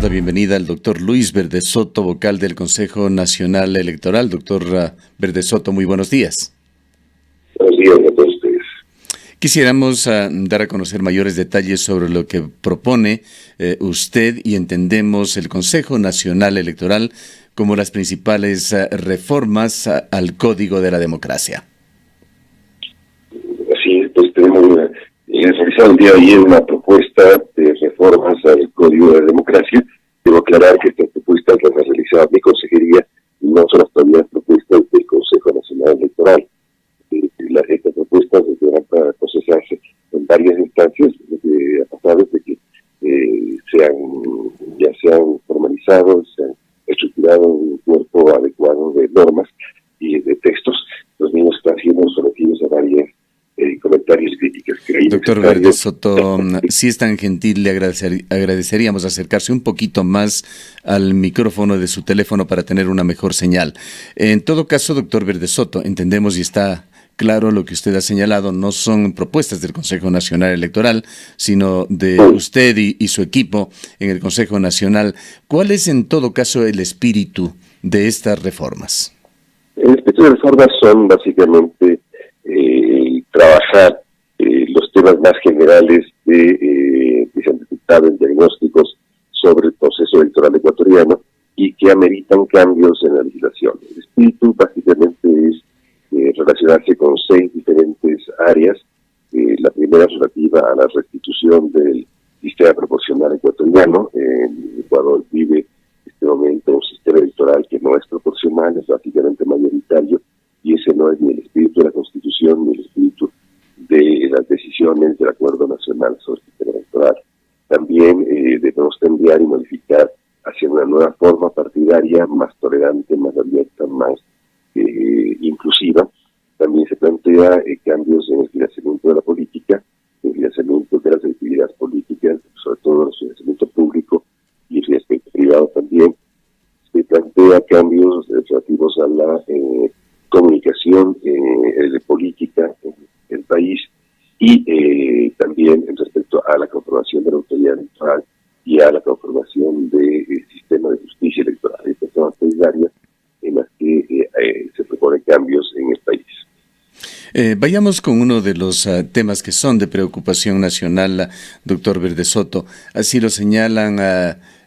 la bienvenida al doctor Luis Verdesoto, vocal del Consejo Nacional Electoral. Doctor Verdesoto, muy buenos días. Buenos días a todos ustedes. Quisiéramos dar a conocer mayores detalles sobre lo que propone usted y entendemos el Consejo Nacional Electoral como las principales reformas al Código de la Democracia. Así es, pues tenemos realizado el día de ayer una propuesta de reformas al Código de la Democracia. Debo aclarar que estas propuestas las ha realizado mi consejería y no son todavía propuestas del Consejo Nacional Electoral. Estas propuestas deberán procesarse en varias instancias. Lo que ha pasado es de que ya se han formalizado, se han estructurado un cuerpo adecuado de normas y de textos. Los mismos están siendo sometidos a varias comentarios y críticas. Doctor Verdesoto, si es tan gentil, le agradeceríamos acercarse un poquito más al micrófono de su teléfono para tener una mejor señal. En todo caso, doctor Verdesoto, entendemos y está claro lo que usted ha señalado, no son propuestas del Consejo Nacional Electoral, sino de usted y su equipo en el Consejo Nacional. ¿Cuál es en todo caso el espíritu de estas reformas? El espíritu de reformas son básicamente trabajar los temas más generales que se han detectado en diagnósticos sobre el proceso electoral ecuatoriano y que ameritan cambios en la legislación. El espíritu básicamente es relacionarse con 6 diferentes áreas. La primera es relativa a la restitución del sistema proporcional ecuatoriano. En Ecuador vive en este momento un sistema electoral que no es proporcional, es básicamente mayoritario, y ese no es ni el espíritu de la Constitución ni el espíritu de las decisiones del Acuerdo Nacional sobre el sistema electoral. También debemos cambiar y modificar hacia una nueva forma partidaria, más tolerante, más abierta, más inclusiva. También se plantea cambios en el financiamiento de la política, el financiamiento de las actividades políticas, sobre todo el financiamiento público y el financiamiento privado también. Se plantea cambios relativos a la comunicación de política en el país y también respecto a la conformación de la autoridad electoral y a la conformación del sistema de justicia electoral. Estas son las 6 áreas en las que se proponen cambios en el país. Vayamos con uno de los temas que son de preocupación nacional, doctor Verdesoto. Así lo señalan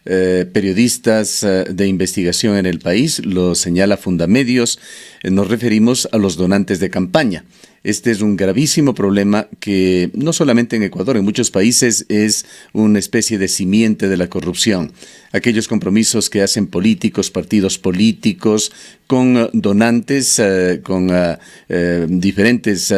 periodistas de investigación en el país, lo señala Fundamedios. Nos referimos a los donantes de campaña. Este es un gravísimo problema que no solamente en Ecuador, en muchos países es una especie de simiente de la corrupción. Aquellos compromisos que hacen políticos, partidos políticos, con donantes, con diferentes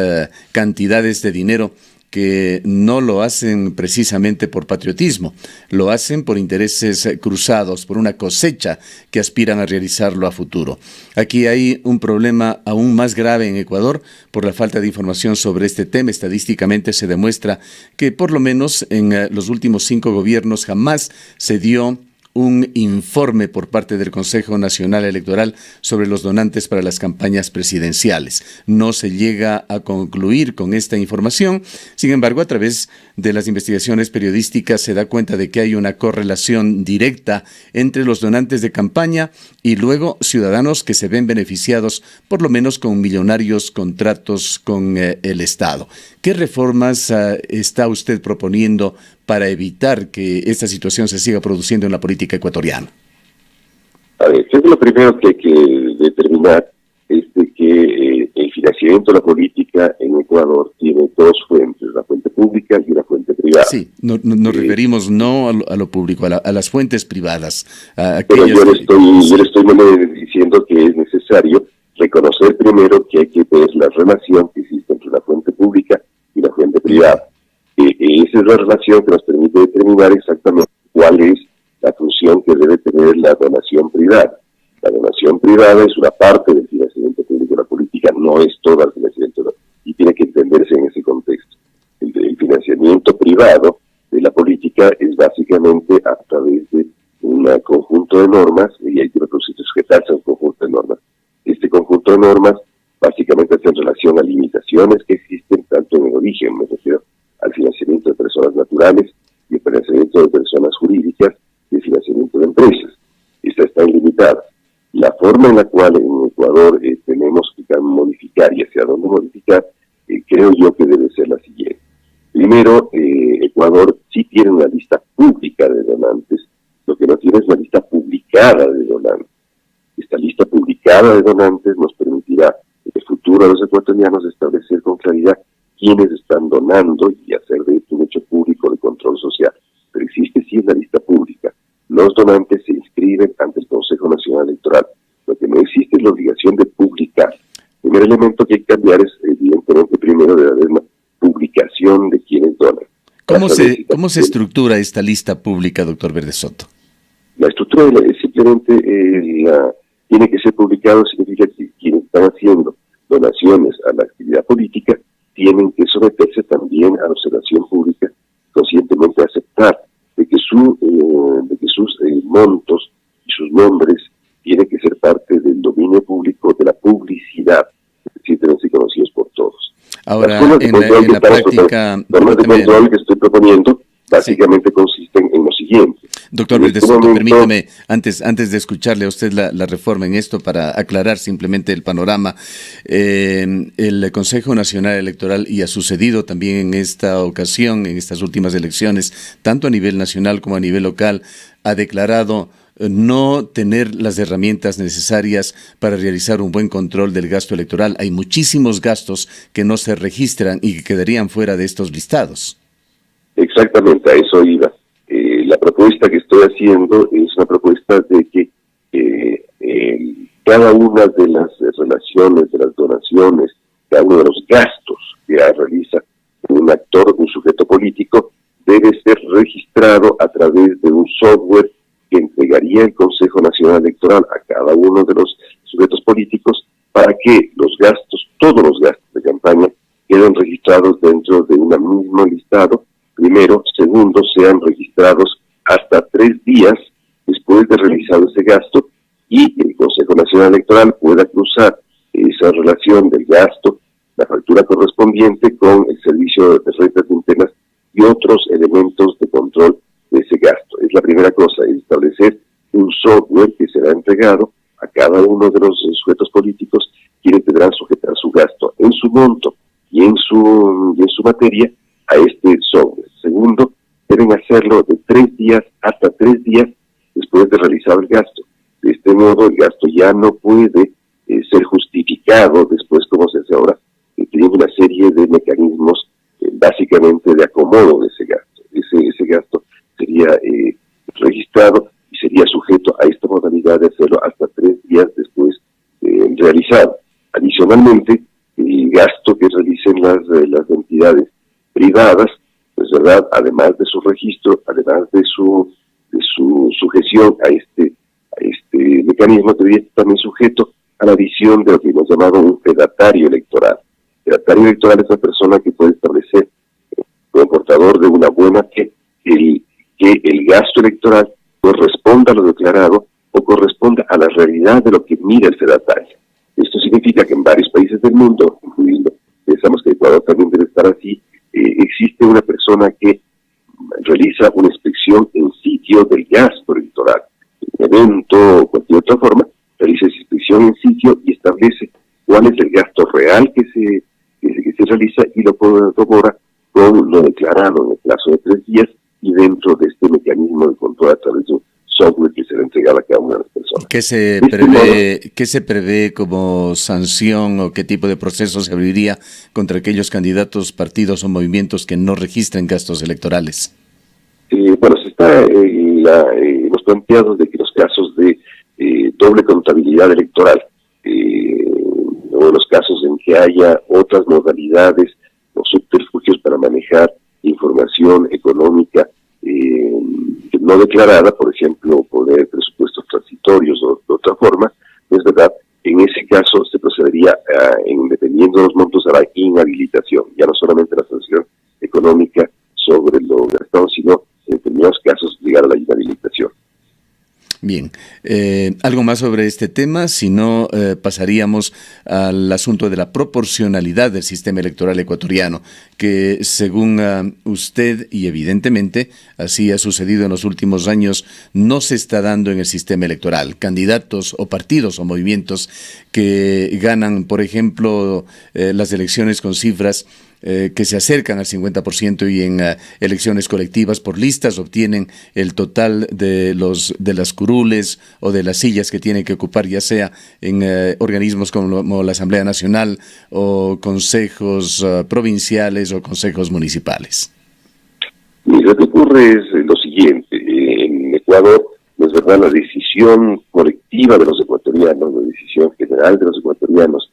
cantidades de dinero, que no lo hacen precisamente por patriotismo, lo hacen por intereses cruzados, por una cosecha que aspiran a realizarlo a futuro. Aquí hay un problema aún más grave en Ecuador por la falta de información sobre este tema. Estadísticamente se demuestra que por lo menos en los últimos 5 gobiernos jamás se dio un informe por parte del Consejo Nacional Electoral sobre los donantes para las campañas presidenciales. No se llega a concluir con esta información. Sin embargo, a través de las investigaciones periodísticas se da cuenta de que hay una correlación directa entre los donantes de campaña y luego ciudadanos que se ven beneficiados por lo menos con millonarios contratos con el Estado. ¿Qué reformas está usted proponiendo para evitar que esta situación se siga produciendo en la política ecuatoriana? A ver, creo que lo primero que hay que determinar es de que el financiamiento de la política en Ecuador tiene 2 fuentes, la fuente pública y una fuente privada. Sí, nos referimos no a lo público, a las fuentes privadas. Pero yo le estoy diciendo que es necesario reconocer primero que hay que ver la relación que existe entre la fuente pública y la fuente privada. Esa es la relación que nos permite determinar exactamente cuál es la función que debe tener la donación privada. La donación privada es una parte del financiamiento público de la política, no es todo el financiamiento, y tiene que entenderse en ese contexto. El financiamiento privado de la política es básicamente a través de un conjunto de normas, y hay que sujetarse a un conjunto de normas. Este conjunto de normas básicamente es en relación a limitaciones que existen tanto en el origen, me refiero al financiamiento de personas naturales y el financiamiento de personas jurídicas, de financiamiento de empresas. Esta está ilimitada. La forma en la cual en Ecuador tenemos que modificar y hacia dónde modificar, creo yo que debe ser la siguiente. Primero, Ecuador sí tiene una lista pública de donantes, lo que no tiene es una lista publicada de donantes. Esta lista publicada de donantes nos permitirá en el futuro a los ecuatorianos establecer con claridad quiénes están donando y hacer de esto un hecho público de control social. Pero existe sí una lista pública. Los donantes se inscriben ante el Consejo Nacional Electoral. Lo que no existe es la obligación de publicar. El primer elemento que hay que cambiar es, evidentemente, primero debe haber una publicación de quienes donan. ¿Cómo se estructura esta lista pública, doctor Verde Soto? La estructura es simplemente tiene que ser publicado, significa que quienes están haciendo donaciones a la actividad política tienen que someterse también a observación pública, conscientemente aceptar de que sus montos y sus nombres tienen que ser parte del dominio público, de la publicidad, es decir, deben ser conocidos por todos. Ahora, en la práctica... Normas de control que estoy proponiendo básicamente consisten en lo siguiente. Doctor Verde Soto, permítame, antes de escucharle a usted la reforma en esto, para aclarar simplemente el panorama, el Consejo Nacional Electoral, y ha sucedido también en esta ocasión, en estas últimas elecciones, tanto a nivel nacional como a nivel local, ha declarado no tener las herramientas necesarias para realizar un buen control del gasto electoral. Hay muchísimos gastos que no se registran y que quedarían fuera de estos listados. Exactamente, a eso iba. La propuesta que estoy haciendo es una propuesta de que cada una de las relaciones, de las donaciones, cada uno de los gastos que realiza un actor, un sujeto político, debe ser registrado a través de un software que entregaría el Consejo Nacional Electoral a cada uno de los sujetos políticos para que los gastos, todos los gastos de campaña, queden registrados dentro de un mismo listado. Primero, segundo, sean registrados hasta 3 días después de realizado ese gasto y el Consejo Nacional Electoral pueda cruzar esa relación del gasto, la factura correspondiente con el servicio de rentas internas y otros elementos de control de ese gasto. Es la primera cosa, es establecer un software que será entregado a cada uno de los sujetos políticos, quienes deberán sujetar su gasto en su monto y en su materia a este software. Segundo, deben hacerlo de 3 días hasta 3 días después de realizado el gasto. De este modo, el gasto ya no puede ser justificado después, como se hace ahora, teniendo una serie de mecanismos básicamente de acomodo de ese gasto. Ese gasto sería registrado y sería sujeto a esta modalidad de hacerlo hasta 3 días después realizado. Adicionalmente, el gasto que realicen las entidades privadas, pues verdad, además de su registro, además de su sujeción a este mecanismo, debería estar también sujeto a la visión de lo que hemos llamado un fedatario electoral. El fedatario electoral es la persona que puede establecer, como portador de una buena fe, que el gasto electoral corresponda a lo declarado o corresponda a la realidad de lo que mira el fedatario. Esto significa que en varios países del mundo, incluyendo, pensamos que Ecuador también debe estar así, existe una persona que realiza una inspección en sitio del gasto electoral. Un evento o cualquier otra forma, realiza esa inspección en sitio y establece cuál es el gasto real que se realiza y lo corrobora con lo declarado en el plazo de 3 días y dentro de este mecanismo de control a través de un software que será entregado a cada una de las personas. ¿Qué se prevé como sanción o qué tipo de proceso se abriría contra aquellos candidatos, partidos o movimientos que no registren gastos electorales? Bueno, hemos planteado de que los casos de doble contabilidad electoral, o los casos en que haya otras modalidades o subterfugios para manejar información económica no declarada, por ejemplo, poner presupuestos transitorios o de otra forma, es verdad, en ese caso se procedería dependiendo de los montos, a la inhabilitación, ya no solamente la sanción económica sobre lo gastado, sino en determinados casos llegar a la inhabilitación. Bien, algo más sobre este tema, si no pasaríamos al asunto de la proporcionalidad del sistema electoral ecuatoriano, que según usted, y evidentemente así ha sucedido en los últimos años, no se está dando en el sistema electoral. Candidatos o partidos o movimientos que ganan, por ejemplo, las elecciones con cifras que se acercan al 50% y en elecciones colectivas por listas obtienen el total de las curules o de las sillas que tienen que ocupar, ya sea en organismos como la Asamblea Nacional o consejos provinciales o consejos municipales. Y lo que ocurre es lo siguiente: en Ecuador, no es verdad, la decisión colectiva de los ecuatorianos, la decisión general de los ecuatorianos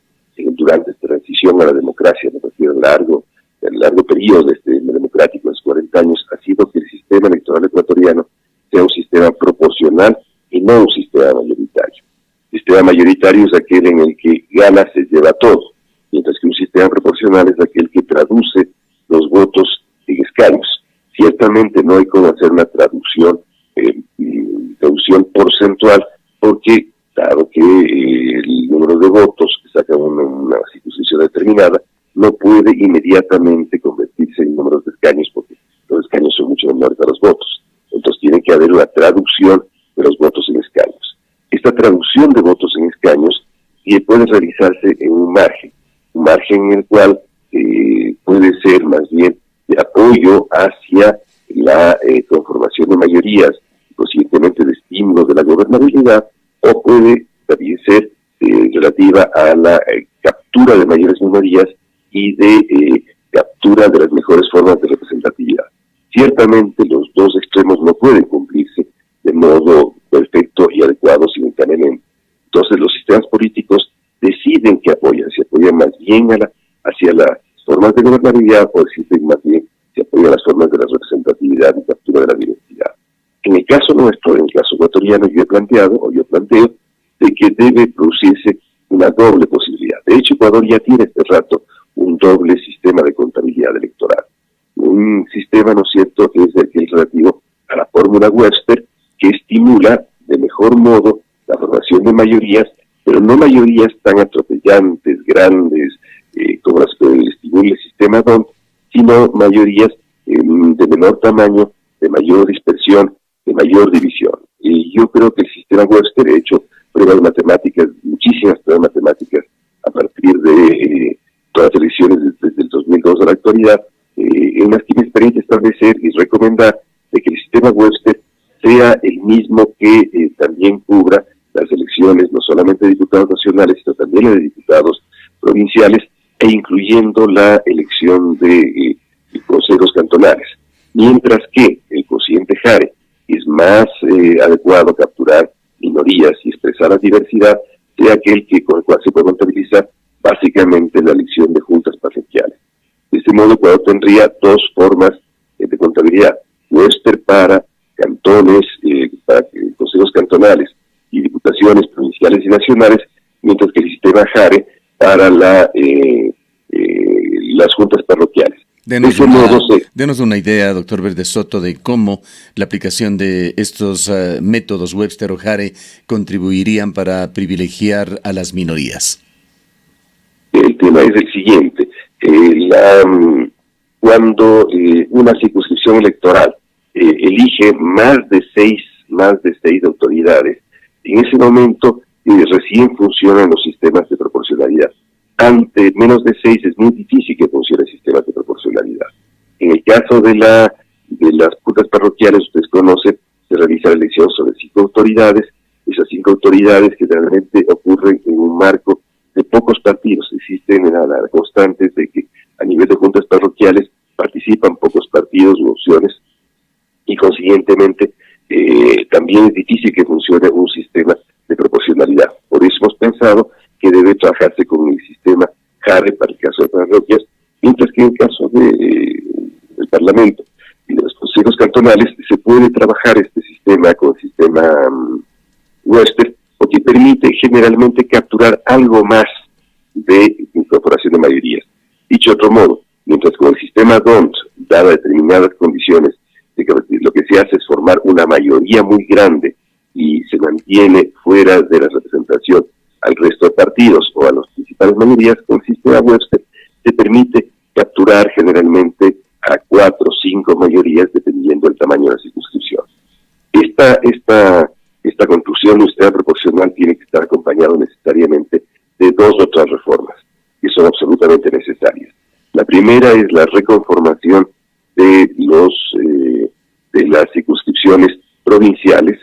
durante esta transición a la democracia, me refiero al largo periodo democrático de los 40 años, ha sido que el sistema electoral ecuatoriano sea un sistema proporcional y no un sistema mayoritario. El sistema mayoritario es aquel en el que gana se lleva todo, mientras que un sistema proporcional es aquel que traduce los votos en escaños. Ciertamente no hay cómo hacer una traducción porcentual, porque dado que el número de votos que saca una circunscripción determinada no puede inmediatamente convertirse en números de escaños, porque los escaños son mucho menores a los votos. Entonces tiene que haber una traducción de los votos en escaños. Esta traducción de votos en escaños puede realizarse en un margen en el cual puede ser más bien de apoyo hacia la conformación de mayorías, conscientemente de estímulo de la gobernabilidad, o puede también ser relativa a la captura de mayores minorías y de captura de las mejores formas de representatividad. Ciertamente los dos extremos no pueden cumplirse de modo perfecto y adecuado simultáneamente. Entonces los sistemas políticos deciden que apoyan, si apoyan más bien hacia las formas de gobernabilidad o deciden más bien si apoyan las formas de la representatividad y captura de la diversidad. En el caso nuestro, en el caso ecuatoriano, yo planteo de que debe producirse una doble posibilidad. De hecho, Ecuador ya tiene este rato un doble sistema de contabilidad electoral. Un sistema, ¿no es cierto?, que es el relativo a la fórmula Webster, que estimula de mejor modo la formación de mayorías, pero no mayorías tan atropellantes, grandes, como las que estimula el sistema DONT, sino mayorías de menor tamaño, de mayor dispersión, de mayor división. Y yo creo que el sistema Webster ha hecho pruebas matemáticas, muchísimas pruebas matemáticas, a partir de todas las elecciones desde el 2002 a la actualidad, en las que me permite establecer y recomendar de que el sistema Webster sea el mismo que también cubra las elecciones, no solamente de diputados nacionales, sino también de diputados provinciales, e incluyendo la elección de consejos cantonales. Mientras que el cociente Hare es más adecuado a capturar minorías y expresar la diversidad, sea aquel con el cual se puede contabilizar básicamente la elección de juntas parroquiales. De este modo, Ecuador tendría dos formas de contabilidad: Webster para cantones, para consejos cantonales y diputaciones provinciales y nacionales, mientras que el sistema Hare para las juntas parroquiales. Denos una idea, doctor Verde Soto, de cómo la aplicación de estos métodos Webster o Hare contribuirían para privilegiar a las minorías. El tema es el siguiente: cuando una circunscripción electoral elige más de seis autoridades, en ese momento recién funcionan los sistemas de proporcionalidad. Ante menos de 6 es muy difícil que funcione el sistema de proporcionalidad. En el caso de las juntas parroquiales, ustedes conocen, se realiza la elección sobre 5 autoridades. Esas 5 autoridades generalmente ocurren en un marco de pocos partidos. Existen la constante de que a nivel de juntas parroquiales participan pocos partidos u opciones, y consiguientemente también es difícil que funcione un sistema de proporcionalidad. Por eso hemos pensado que debe trabajarse con el sistema Hare para el caso de parroquias, mientras que en el caso del Parlamento y de los consejos cantonales se puede trabajar este sistema con el sistema Webster, porque permite generalmente capturar algo más de incorporación de mayorías. Dicho de otro modo, mientras con el sistema DONT, dadas determinadas condiciones, lo que se hace es formar una mayoría muy grande y se mantiene fuera de la representación al resto de partidos o a las principales mayorías, con el sistema Webster se permite capturar generalmente a 4 o 5 mayorías dependiendo del tamaño de la circunscripción. Esta conclusión de sistema proporcional tiene que estar acompañado necesariamente de 2 otras reformas que son absolutamente necesarias. La primera es la reconformación de las circunscripciones provinciales.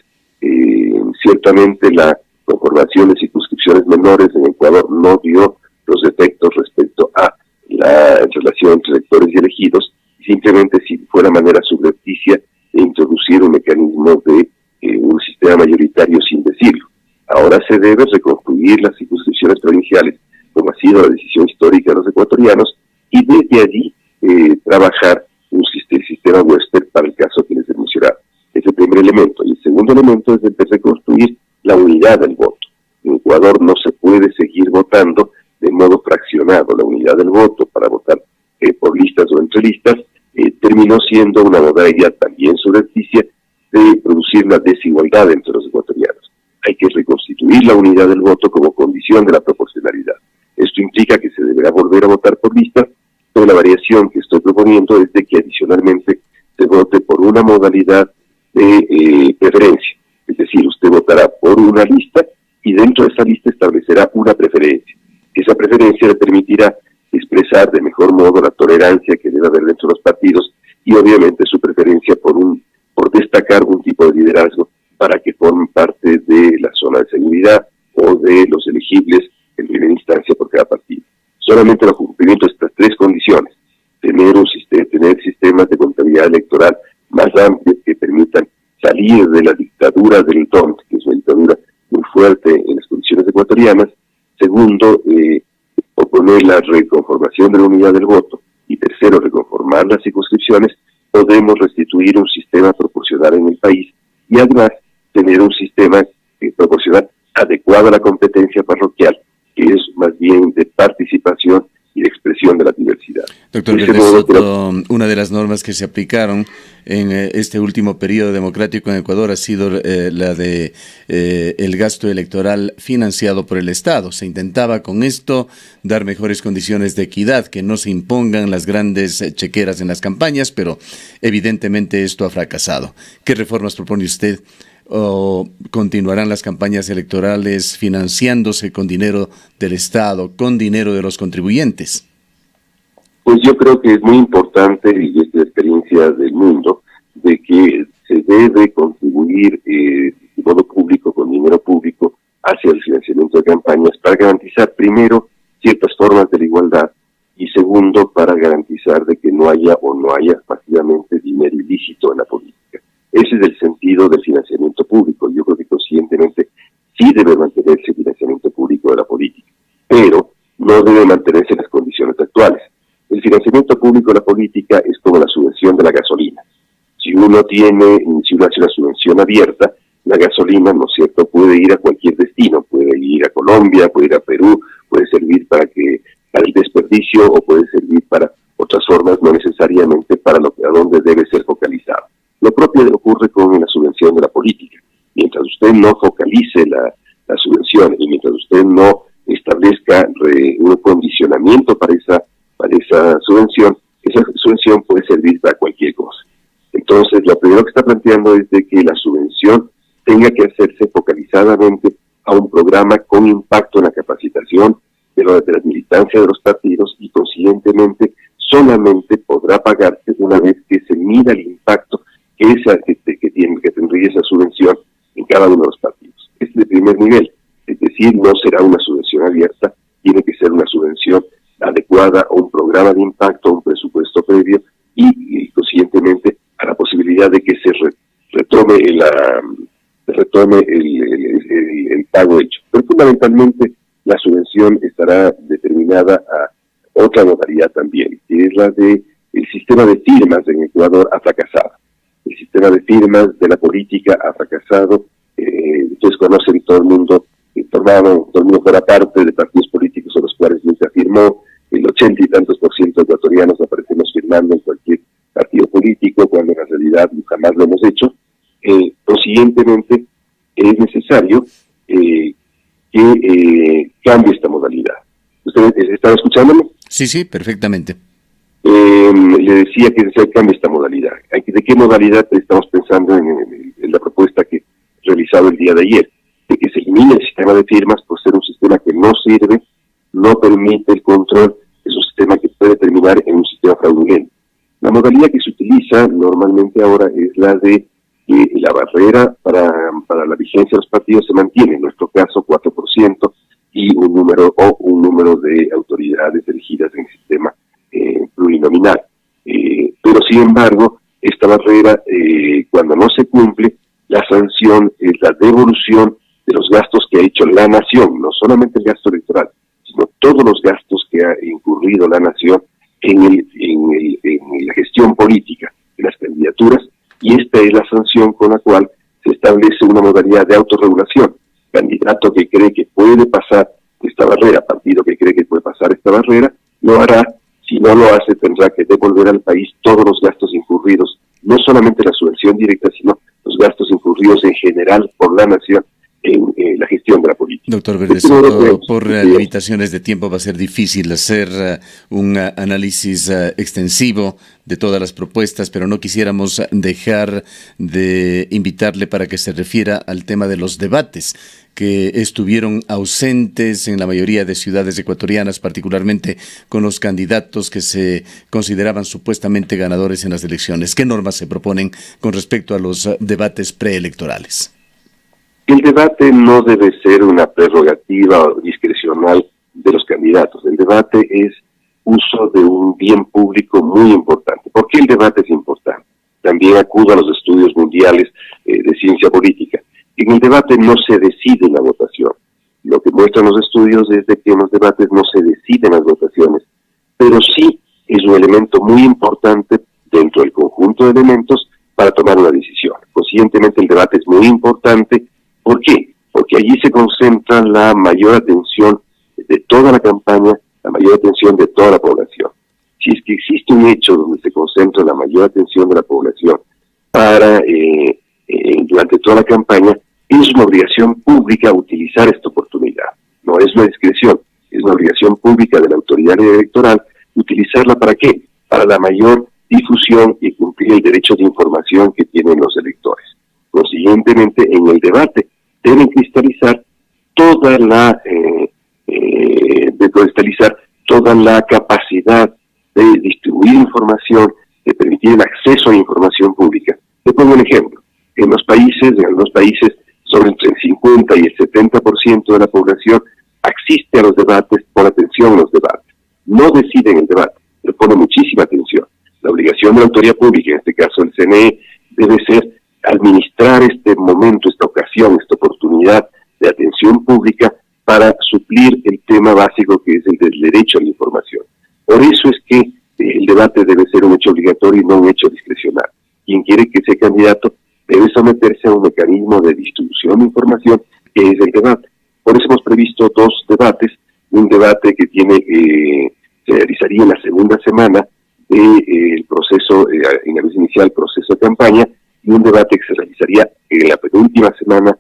Ciertamente la conformación de circunscripciones menores en Ecuador no dio los efectos respecto a la relación entre electores y elegidos, simplemente si fuera manera subrepticia de introducir un mecanismo de un sistema mayoritario sin decirlo. Ahora se debe reconstruir las circunscripciones provinciales, como ha sido la decisión histórica de los ecuatorianos, y desde allí trabajar el sistema Webster para el caso que les he mencionado. Es el primer elemento. Y el segundo elemento es el de reconstruir la unidad del voto. En Ecuador no se puede seguir votando de modo fraccionado. La unidad del voto para votar por listas o entre listas terminó siendo una modalidad también subrepticia de producir la desigualdad entre los ecuatorianos. Hay que reconstituir la unidad del voto como condición de la proporcionalidad. Esto implica que se deberá volver a votar por listas, pero la variación que estoy proponiendo es de que adicionalmente se vote por una modalidad de preferencia. Es decir, usted votará por una lista y dentro de esa lista establecerá una preferencia. Esa preferencia le permitirá expresar de mejor modo la tolerancia que debe haber dentro de los partidos y obviamente su preferencia por destacar un tipo de liderazgo para que formen parte de la zona de seguridad o de los elegibles en primera instancia por cada partido. Solamente el cumplimiento de estas 3 condiciones, tener sistemas de contabilidad electoral más amplios que permitan salir de la dictadura del DONT, que es una dictadura muy fuerte en las condiciones ecuatorianas. Segundo, proponer la reconformación de la unidad del voto. Y tercero, reconformar las circunscripciones. Podemos restituir un sistema proporcional en el país y además tener un sistema proporcional adecuado a la competencia parroquial, que es más bien de participación y de expresión de la diversidad. Doctor Verde Soto, una de las normas que se aplicaron en este último periodo democrático en Ecuador ha sido la de el gasto electoral financiado por el Estado. Se intentaba con esto dar mejores condiciones de equidad, que no se impongan las grandes chequeras en las campañas, pero evidentemente esto ha fracasado. ¿Qué reformas propone usted? ¿O continuarán las campañas electorales financiándose con dinero del Estado, con dinero de los contribuyentes? Pues yo creo que es muy importante, y es la experiencia del mundo, de que se debe contribuir de modo público, con dinero público, hacia el financiamiento de campañas para garantizar, primero, ciertas formas de la igualdad, y segundo, para garantizar de que no haya pasivamente dinero ilícito en la política. Ese es el sentido del financiamiento público. Yo creo que conscientemente sí debe mantenerse el financiamiento público de la política, pero no debe mantenerse en las condiciones actuales. El financiamiento público de la política es como la subvención de la gasolina. Si uno hace una subvención abierta, la gasolina, ¿no es cierto?, puede ir a cualquier destino, puede ir a Colombia, puede ir a Perú, puede servir para el desperdicio o puede servir para otras formas, no necesariamente para a donde debe ser focalizado. Lo propio ocurre con la subvención de la política. Mientras usted no focalice la subvención y mientras usted no establezca un condicionamiento para esa subvención puede servir para cualquier cosa. Entonces, lo primero que está planteando es de que la subvención tenga que hacerse focalizadamente a un programa con impacto en la capacitación de la militancia de los partidos y, consiguientemente, solamente podrá pagarse una vez que se mida el impacto que tendría esa subvención en cada uno de los partidos. Este es el primer nivel, es decir, no será una subvención abierta, tiene que ser una subvención adecuada a un programa de impacto, a un presupuesto previo y consiguientemente a la posibilidad de que se retome el pago hecho. Pero fundamentalmente la subvención estará determinada a otra modalidad también, que es la de el sistema de firmas en Ecuador ha fracasado. El sistema de firmas de la política ha fracasado. Ustedes conocen, todo el mundo fuera parte de partidos políticos a los cuales nunca firmó. El 80 y tantos % de ecuatorianos aparecemos firmando en cualquier partido político, cuando en realidad jamás lo hemos hecho. Consiguientemente, es necesario que cambie esta modalidad. ¿Usted estaba escuchándome? Sí, perfectamente. Le decía que se cambie esta modalidad. ¿De qué modalidad estamos pensando en la propuesta que he realizado el día de ayer? De que se elimine el sistema de firmas por ser un sistema que no sirve, no permite el control, es un sistema que puede terminar en un sistema fraudulento. La modalidad que se utiliza normalmente ahora es la de que la barrera para la vigencia de los partidos se mantiene, en nuestro caso 4%, y un número de autoridades elegidas en el sistema plurinominal. Pero sin embargo, esta barrera, cuando no se cumple, la sanción es la devolución de los gastos que ha hecho la nación, no solamente el gasto electoral, sino todos los gastos que ha incurrido la nación en la gestión política, en las candidaturas, y esta es la sanción con la cual se establece una modalidad de autorregulación. Candidato que cree que puede pasar esta barrera, partido que cree que puede pasar esta barrera, lo hará. Si no lo hace, tendrá que devolver al país todos los gastos incurridos, no solamente la subvención directa, sino los gastos incurridos en general por la nación en la gestión de la política. Doctor Verdes Soto, por limitaciones de tiempo va a ser difícil hacer un análisis extensivo de todas las propuestas, pero no quisiéramos dejar de invitarle para que se refiera al tema de los debates que estuvieron ausentes en la mayoría de ciudades ecuatorianas, particularmente con los candidatos que se consideraban supuestamente ganadores en las elecciones. ¿Qué normas se proponen con respecto a los debates preelectorales? El debate no debe ser una prerrogativa discrecional de los candidatos. El debate es uso de un bien público muy importante. ¿Por qué el debate es importante? También acudo a los estudios mundiales de ciencia política. En el debate no se decide la votación. Lo que muestran los estudios es de que en los debates no se deciden las votaciones, pero sí es un elemento muy importante dentro del conjunto de elementos para tomar una decisión. Consiguientemente el debate es muy importante. ¿Por qué? Porque allí se concentra la mayor atención de toda la campaña, la mayor atención de toda la población. Si es que existe un hecho donde se concentra la mayor atención de la población durante toda la campaña, es una obligación pública utilizar esta oportunidad. No es una discreción, es una obligación pública de la autoridad electoral utilizarla. ¿Para qué? Para la mayor difusión y cumplir el derecho de información que tienen los electores. Consiguientemente, en el debate deben cristalizar toda la capacidad de distribuir información, de permitir el acceso a la información pública. Le pongo un ejemplo. En algunos países, sobre entre el 50 y el 70% de la población asiste a los debates, pone atención a los debates. No deciden el debate, le pone muchísima atención. La obligación de la autoridad pública, en este caso el CNE, debe ser administrar este momento, esta ocasión, esta oportunidad de atención pública para suplir el tema básico que es el del derecho a la información. Por eso es que el debate debe ser un hecho obligatorio y no un hecho discrecional. Quien quiere que sea candidato debe someterse a un mecanismo de distribución de información que es el debate. Por eso hemos previsto dos debates, un debate que se realizaría en la segunda semana del proceso, en la vez inicial proceso de campaña, y un debate que se realizaría en la penúltima semana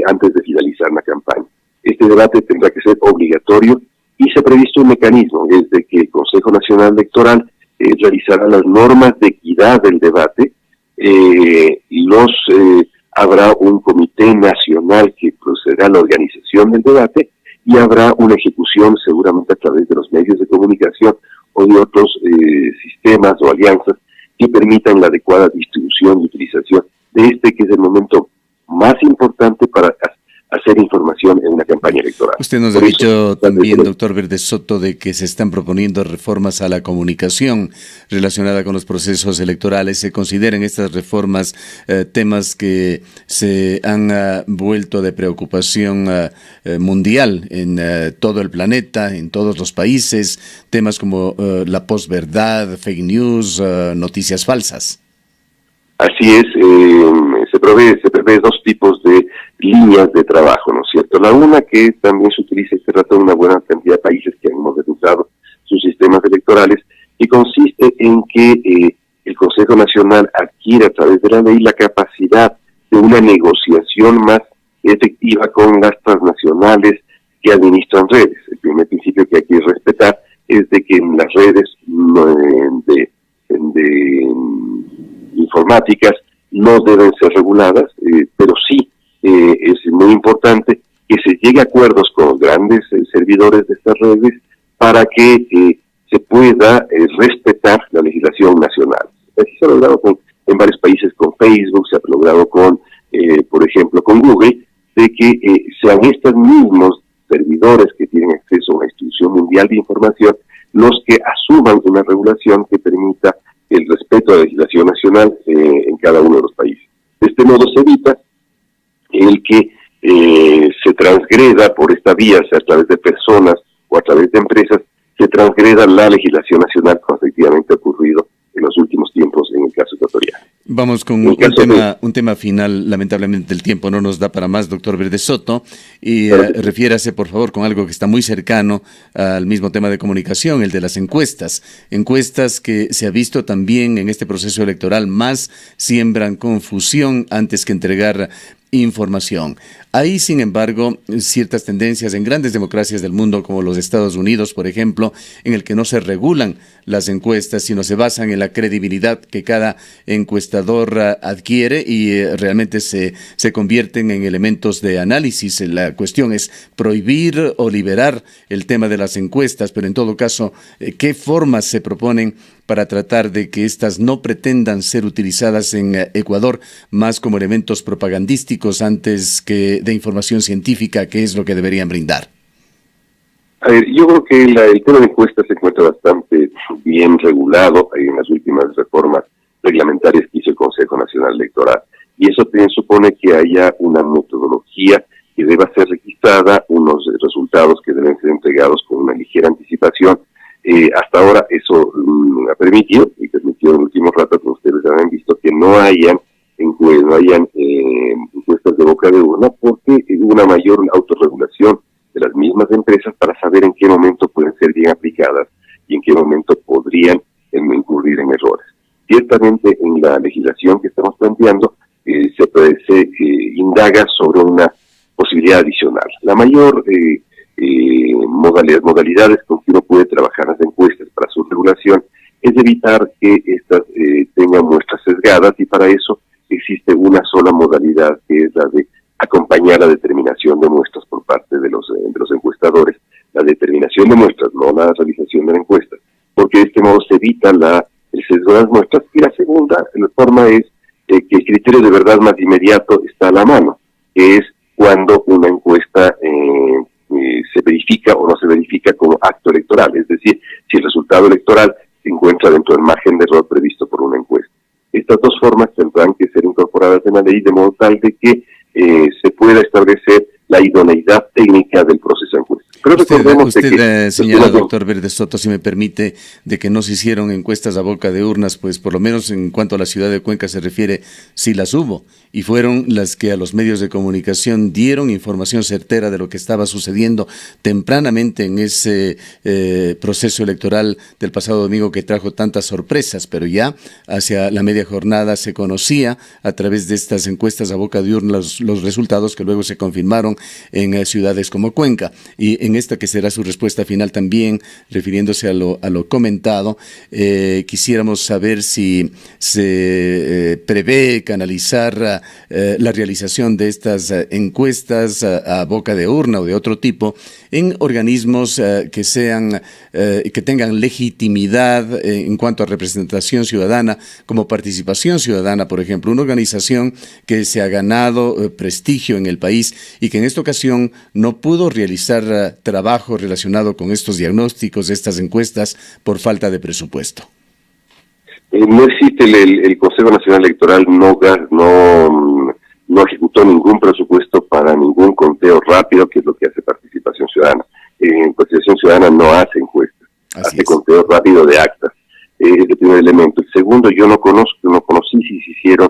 antes de finalizar la campaña. Este debate tendrá que ser obligatorio y se ha previsto un mecanismo, es de que el Consejo Nacional Electoral realizará las normas de equidad del debate, habrá un comité nacional que procederá a la organización del debate y habrá una ejecución seguramente a través de los medios de comunicación o de otros sistemas o alianzas que permitan la adecuada distribución y utilización de que es el momento más importante para hacer información en una campaña electoral. Usted nos ha dicho también, doctor Verdes Soto, de que se están proponiendo reformas a la comunicación relacionada con los procesos electorales. ¿Se consideran estas reformas temas que se han vuelto de preocupación mundial en todo el planeta, en todos los países? Temas como la posverdad, fake news, noticias falsas. Así es, se prevé dos tipos de líneas de trabajo, ¿no es cierto? La una, que también se utiliza y se trata de una buena cantidad de países que han modernizado sus sistemas electorales, que consiste en que el Consejo Nacional adquiere a través de la ley la capacidad de una negociación más efectiva con las transnacionales que administran redes. El primer principio que hay que respetar es de que en las redes de informáticas no deben ser reguladas, pero sí es muy importante que se llegue a acuerdos con los grandes servidores de estas redes para que se pueda respetar la legislación nacional. Así se ha logrado en varios países con Facebook, se ha logrado por ejemplo, con Google, de que sean estos mismos servidores que tienen acceso a una institución mundial de información los que asuman una regulación que permita el respeto a la legislación nacional en cada uno de los países. De este modo se evita el que se transgreda por esta vía, sea a través de personas o a través de empresas, se transgreda la legislación nacional, como efectivamente ha ocurrido en los últimos tiempos en el caso ecuatoriano. Vamos con un tema final. Lamentablemente el tiempo no nos da para más, doctor Verde Soto, y refiérase por favor con algo que está muy cercano al mismo tema de comunicación, el de las encuestas que se ha visto también en este proceso electoral más siembran confusión antes que entregar información. Hay, sin embargo, ciertas tendencias en grandes democracias del mundo, como los Estados Unidos, por ejemplo, en el que no se regulan las encuestas, sino se basan en la credibilidad que cada encuestador adquiere y realmente se convierten en elementos de análisis. La cuestión es prohibir o liberar el tema de las encuestas, pero en todo caso, ¿qué formas se proponen para tratar de que éstas no pretendan ser utilizadas en Ecuador más como elementos propagandísticos antes que de información científica, que es lo que deberían brindar? A ver, yo creo que el tema de encuestas se encuentra bastante bien regulado en las últimas reformas reglamentarias que hizo el Consejo Nacional Electoral. Y eso también supone que haya una metodología que deba ser registrada, unos resultados que deben ser entregados con una ligera anticipación. Hasta ahora eso ha permitido, y permitió en el último rato, como ustedes habrán visto, que no hayan encuestas de boca de urna, porque hubo una mayor autorregulación de las mismas empresas para saber en qué momento pueden ser bien aplicadas y en qué momento podrían incurrir en errores. Ciertamente en la legislación que estamos planteando se indaga sobre una posibilidad adicional. La mayor modalidades con que uno puede trabajar las encuestas para su regulación es evitar que estas tengan muestras sesgadas, y para eso existe una sola modalidad, que es la de acompañar la determinación de muestras por parte de los encuestadores. La determinación de muestras, no la realización de la encuesta, porque de este modo se evita el sesgo de las muestras. Y la segunda forma es que el criterio de verdad más inmediato está a la mano, que es cuando una encuesta se verifica o no se verifica como acto electoral, es decir, si el resultado electoral se encuentra dentro del margen de error previsto por una encuesta. Estas dos formas tendrán que ser incorporadas en la ley de modo tal de que se pueda establecer la idoneidad técnica del proceso de encuesta. Pero usted señala, doctor Verde Soto, si me permite, de que no se hicieron encuestas a boca de urnas, pues por lo menos en cuanto a la ciudad de Cuenca se refiere, sí las hubo, y fueron las que a los medios de comunicación dieron información certera de lo que estaba sucediendo tempranamente en ese proceso electoral del pasado domingo que trajo tantas sorpresas, pero ya hacia la media jornada se conocía a través de estas encuestas a boca de urnas los resultados que luego se confirmaron en ciudades como Cuenca. Y en esta que será su respuesta final también, refiriéndose a lo comentado, quisiéramos saber si se prevé canalizar la realización de estas encuestas a boca de urna o de otro tipo en organismos que tengan legitimidad en cuanto a representación ciudadana, como Participación Ciudadana, por ejemplo, una organización que se ha ganado prestigio en el país y que en esta ocasión no pudo realizar trabajo relacionado con estos diagnósticos, estas encuestas, por falta de presupuesto. No existe el Consejo Nacional Electoral, no ejecutó ningún presupuesto para ningún conteo rápido, que es lo que hace Participación Ciudadana. Participación Ciudadana no hace encuestas, hace conteo rápido de actas. Es el primer elemento. El segundo, yo no conocí si se hicieron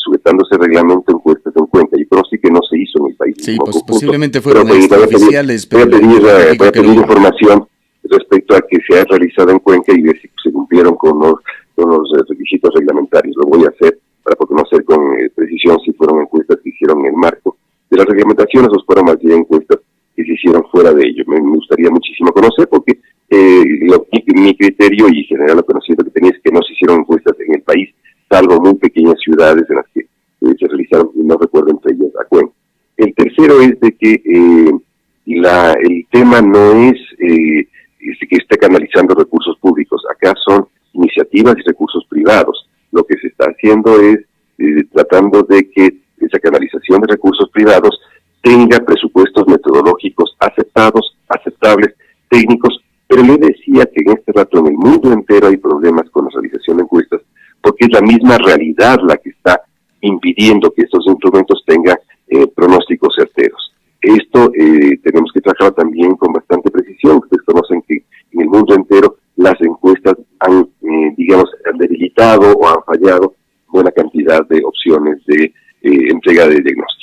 sujetándose reglamento encuestas en Cuenca. Yo conocí que no se hizo en el país. Sí, pues posiblemente fueron extraoficiales. Voy a pedir información respecto a que se ha realizado en Cuenca y ver si se cumplieron con los requisitos reglamentarios. Lo voy a hacer para conocer con precisión si fueron encuestas que hicieron en el marco no conocer porque mi criterio y general lo conocimiento que tenía es que no se hicieron encuestas en el país, salvo muy pequeñas ciudades en las que se realizaron, no recuerdo entre ellas, Acuén. El tercero es de que el tema no es que esté canalizando recursos públicos, acá son iniciativas y recursos privados. Lo que se está haciendo es tratando de que esa canalización de recursos privados tenga presupuestos metodológicos aceptables, técnicos, pero le decía que en este rato en el mundo entero hay problemas con la realización de encuestas, porque es la misma realidad la que está impidiendo que estos instrumentos tengan pronósticos certeros. Esto tenemos que trabajar también con bastante precisión. Ustedes conocen que en el mundo entero las encuestas han debilitado o han fallado buena cantidad de opciones de entrega de diagnósticos.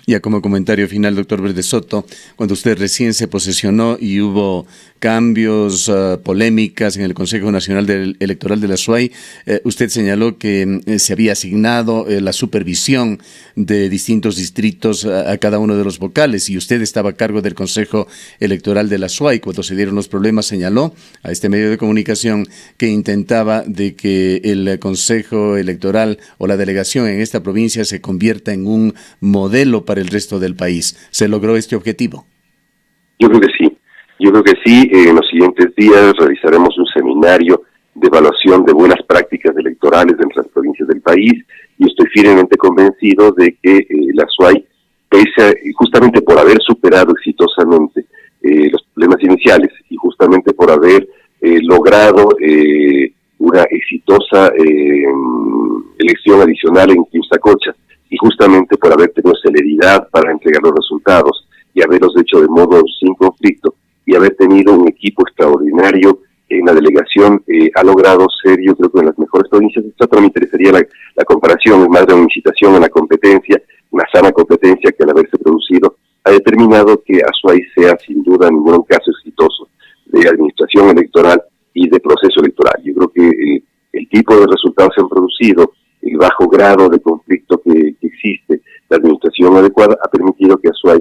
Ya como comentario final, doctor Verde Soto, cuando usted recién se posesionó y hubo cambios, polémicas en el Consejo Nacional Electoral de la SUAY, usted señaló que se había asignado la supervisión de distintos distritos a cada uno de los vocales y usted estaba a cargo del Consejo Electoral de la SUAY. Cuando se dieron los problemas señaló a este medio de comunicación que intentaba de que el Consejo Electoral o la delegación en esta provincia se convierta en un modelo para el resto del país. ¿Se logró este objetivo? Yo creo que sí. En los siguientes días realizaremos un seminario de evaluación de buenas prácticas electorales entre las provincias del país y estoy firmemente convencido de que la SUAY, justamente por haber superado exitosamente los problemas iniciales y justamente por haber logrado una exitosa elección adicional en Quimsacocha, y justamente por haber tenido celeridad para entregar los resultados y haberlos hecho de modo sin conflicto y haber tenido un equipo extraordinario en la delegación, ha logrado ser, yo creo que en las mejores provincias. Esto no me interesaría la comparación, es más de una incitación a la competencia, una sana competencia que al haberse producido ha determinado que Azuay sea sin duda en ningún caso exitoso de administración electoral y de proceso electoral. Yo creo que el tipo de resultados se han producido, el bajo grado de conflicto que existe, la administración adecuada ha permitido que Azuay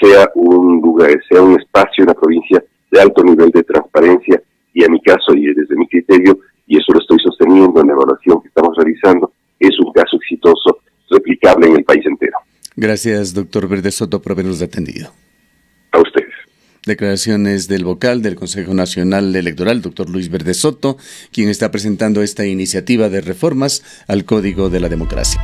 sea un lugar, sea un espacio en la provincia de alto nivel de transparencia y, a mi caso y desde mi criterio, y eso lo estoy sosteniendo en la evaluación que estamos realizando, es un caso exitoso, replicable en el país entero. Gracias, doctor Verde Soto, por habernos atendido. A ustedes. Declaraciones del vocal del Consejo Nacional Electoral, doctor Luis Verde Soto, quien está presentando esta iniciativa de reformas al Código de la Democracia.